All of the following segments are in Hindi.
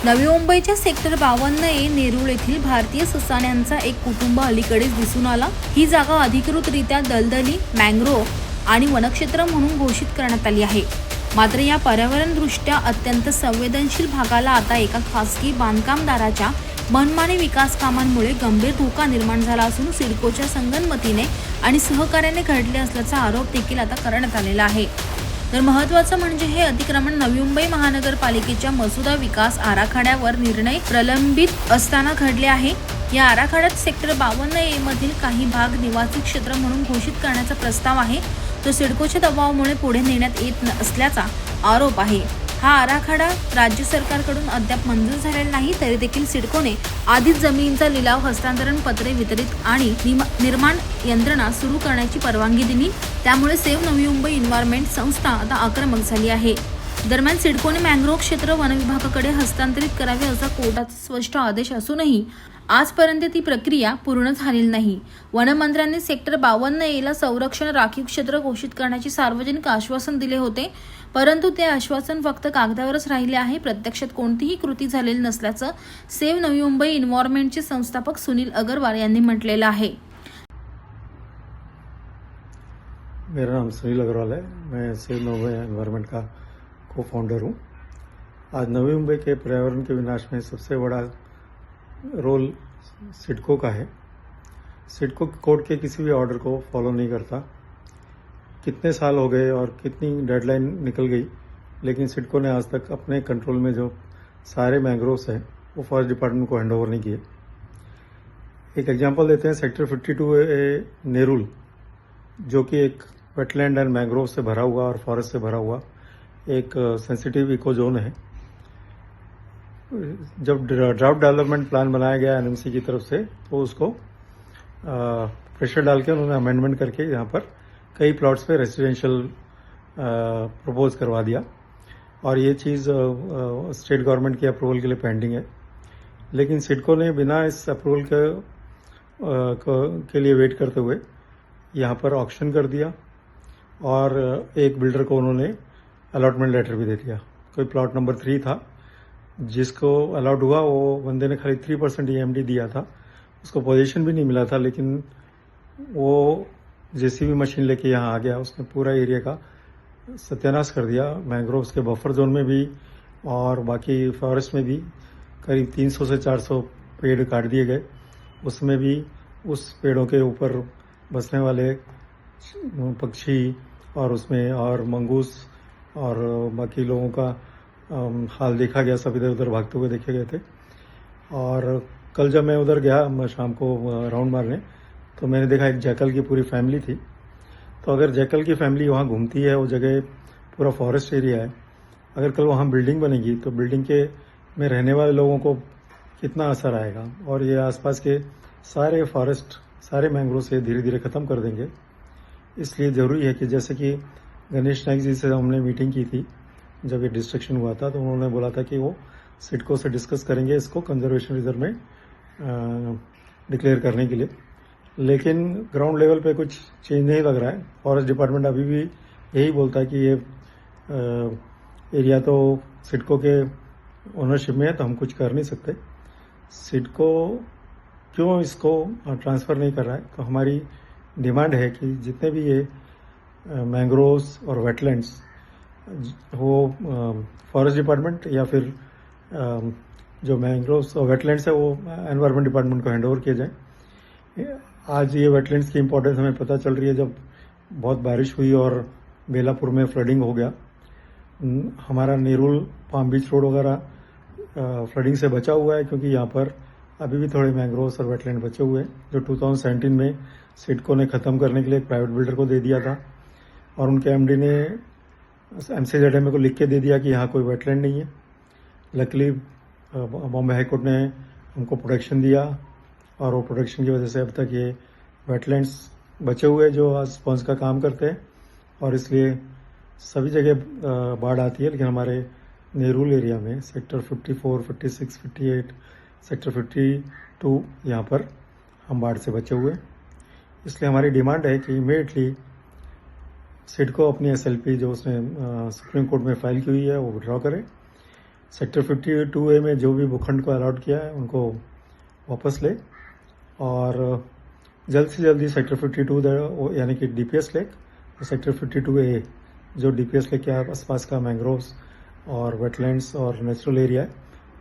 नवी मुंबईच्या सेक्टर 52A नेरूळ येथील भारतीय ससाण्यांचा एक कुटुंब अलीकडेच दिसून आला। ही जागा अधिकृतरित्या दलदली, मॅंग्रोव्ह आणि वनक्षेत्र म्हणून घोषित करण्यात आली आहे। मात्र या पर्यावरणदृष्ट्या अत्यंत संवेदनशील भागाला आता एका खासगी बांधकामदाराच्या मनमानी विकास कामांमुळे गंभीर धोका निर्माण झाला असून सिडकोच्या संगनमतीने आणि सहकार्याने घडले असल्याचा आरोप देखील आता करण्यात आलेला आहे। तर महत्त्वाचं म्हणजे हे अतिक्रमण नवी मुंबई महानगरपालिकेच्या मसुदा विकास आराखड्यावर निर्णय प्रलंबित असताना घडले आहे। या आराखड्यात सेक्टर 52A मधील काही भाग निवासी क्षेत्र म्हणून घोषित करण्याचा प्रस्ताव आहे, तो सिडकोच्या दबावामुळे पुढे नेण्यात येत असल्याचा आरोप आहे। हा आराखडा राज्य सरकारकडून अद्याप मंजूर झालेला नाही, तरी देखील सिडकोने आधीच जमिनींचा लिलाव, हस्तांतरण पत्रे वितरित आणि निर्माण यंत्रणा सुरू करण्याची परवानगी दिली। त्यामुळे सेव्ह नवी मुंबई एन्व्हायरमेंट संस्था आता आक्रमक झाली आहे। दरम्यान सिडकोने मॅंग्रोव्ह क्षेत्र वनविभागाकडे हस्तांतरित करावे असा कोर्टाचा स्पष्ट आदेश असूनही आजपर्यंत ती प्रक्रिया पूर्ण झालेली नाही। वनमंत्र्यांनी सेक्टर 52A संरक्षण राखीव क्षेत्र घोषित करण्याचे सार्वजनिक आश्वासन दिले होते, परंतु ते आश्वासन फक्त कागदावरच राहिले आहे। प्रत्यक्षात कोणतीही कृती झालेली नसल्याचं सेव्ह नवी मुंबई एन्व्हायरमेंटचे संस्थापक सुनील अग्रवाल यांनी म्हटलेलं आहे। मेरा नाम सुनील अग्रवाल है। मैं सेव्ह नवी मुंबई एनवायरनमेंट का को फाउंडर हूँ। आज नवी मुंबई के पर्यावरण के विनाश में सबसे बड़ा रोल सिडको का है। सिडको कोर्ट के किसी भी ऑर्डर को फॉलो नहीं करता। कितने साल हो गए और कितनी डेडलाइन निकल गई, लेकिन सिडको ने आज तक अपने कंट्रोल में जो सारे मैंग्रोव्स हैं वो फॉरेस्ट डिपार्टमेंट को हैंडओवर नहीं किए। एक एग्जांपल देते हैं, सेक्टर 52A नेरूल, जो कि एक वेटलैंड एंड मैंग्रोव से भरा हुआ और फॉरेस्ट से भरा हुआ एक सेंसिटिव इको जोन है। जब ड्राउट डेवलपमेंट प्लान बनाया गया एनएमसी की तरफ से, तो उसको प्रेशर डाल के उन्होंने अमेंडमेंट करके यहाँ पर कई प्लॉट्स पे रेसिडेंशियल प्रपोज करवा दिया, और ये चीज़ स्टेट गवर्नमेंट की अप्रूवल के लिए पेंडिंग है। लेकिन सिडको ने बिना इस अप्रूवल के लिए वेट करते हुए यहाँ पर ऑक्शन कर दिया, और एक बिल्डर को उन्होंने अलॉटमेंट लेटर भी दे दिया। कोई प्लॉट नंबर 3 था जिसको अलॉट हुआ, वो बंदे ने खाली 3% EMD दिया था, उसको पोजीशन भी नहीं मिला था, लेकिन वो जेसीबी मशीन लेके यहाँ आ गया, उसने पूरा एरिया का सत्यानाश कर दिया। मैंग्रोव्स के बफर जोन में भी और बाकी फॉरेस्ट में भी करीब 300 से 400 पेड़ काट दिए गए। उसमें भी उस पेड़ों के ऊपर बसने वाले पक्षी और उसमें और मंगूस और बाकी लोगों का हाल देखा गया, सब इधर उधर भागते हुए देखे गए थे। और कल जब मैं उधर गया, मैं शाम को राउंड मारने, तो मैंने देखा एक जैकल की पूरी फैमिली थी। तो अगर जैकल की फैमिली वहाँ घूमती है, वो जगह पूरा फॉरेस्ट एरिया है, अगर कल वहाँ बिल्डिंग बनेगी तो बिल्डिंग के में रहने वाले लोगों को कितना असर आएगा, और ये आसपास के सारे फॉरेस्ट, सारे मैंग्रोव से धीरे धीरे ख़त्म कर देंगे। इसलिए ज़रूरी है कि जैसे कि गणेश नाइक जी से हमने मीटिंग की थी जब ये डिस्ट्रक्शन हुआ था, तो उन्होंने बोला था कि वो सिडको से डिस्कस करेंगे इसको कंजर्वेशन रिजर्व में डिक्लेयर करने के लिए। लेकिन ग्राउंड लेवल पे कुछ चेंज नहीं लग रहा है। फॉरेस्ट डिपार्टमेंट अभी भी यही बोलता है कि ये एरिया तो सिडको के ओनरशिप में है, तो हम कुछ कर नहीं सकते। सिडको क्यों इसको ट्रांसफ़र नहीं कर रहा है? तो हमारी डिमांड है कि जितने भी ये मैंग्रोव्स और वेटलैंड्स वो फॉरेस्ट डिपार्टमेंट या फिर जो मैंग्रोव्स और वेटलैंड्स है वो एनवायरनमेंट डिपार्टमेंट को हैंड ओवर किए जाए। आज ये वेटलैंड्स की इम्पोर्टेंस हमें पता चल रही है जब बहुत बारिश हुई और बेलापुर में फ्लडिंग हो गया। हमारा नेरूल, पाम बीच रोड वगैरह फ्लडिंग से बचा हुआ है, क्योंकि यहाँ पर अभी भी थोड़े मैंग्रोव्स और वेटलैंड बचे हुए हैं, जो 2017 में सिडको ने ख़त्म करने के लिए एक प्राइवेट बिल्डर को दे दिया था, और उनके एमडी ने MCZMA को लिख के दे दिया कि यहाँ कोई वेटलैंड नहीं है। लकीली बॉम्बे हाईकोर्ट ने उनको प्रोटेक्शन दिया, और वो प्रोटेक्शन की वजह से अब तक ये वेटलैंड्स बचे हुए जो आज स्पॉन्ज का काम करते हैं, और इसलिए सभी जगह बाढ़ आती है। लेकिन हमारे नेरूल एरिया में सेक्टर 54, 56, 58, सेक्टर 52 यहाँ पर हम बाढ़ से बचे हुए। इसलिए हमारी डिमांड है कि इमीडिएटली सिडको अपनी SLP जो उसने सुप्रीम कोर्ट में फाइल की हुई है वो विड्रॉ करे, सेक्टर 52A में जो भी भूखंड को अलॉट किया है उनको वापस ले और जल्द से जल्दी सेक्टर 52 यानी कि DPS लेक और सेक्टर 52A जो DPS लेक के आसपास का मैंग्रोव्स और वेटलैंड्स और नेचुरल एरिया है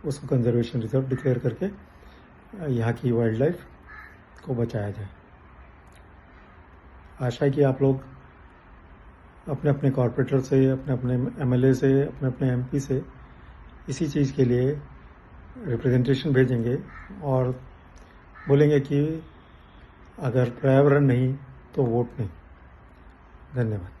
उसको कंजर्वेशन रिजर्व डिक्लेयर करके यहाँ की वाइल्ड लाइफ को बचाया जाए। आशा है कि आप लोग अपने अपने कॉरपोरेटर से, अपने अपने MLA से, अपने अपने MP से इसी चीज़ के लिए रिप्रेजेंटेशन भेजेंगे और बोलेंगे कि अगर पर्यावरण नहीं तो वोट नहीं। धन्यवाद।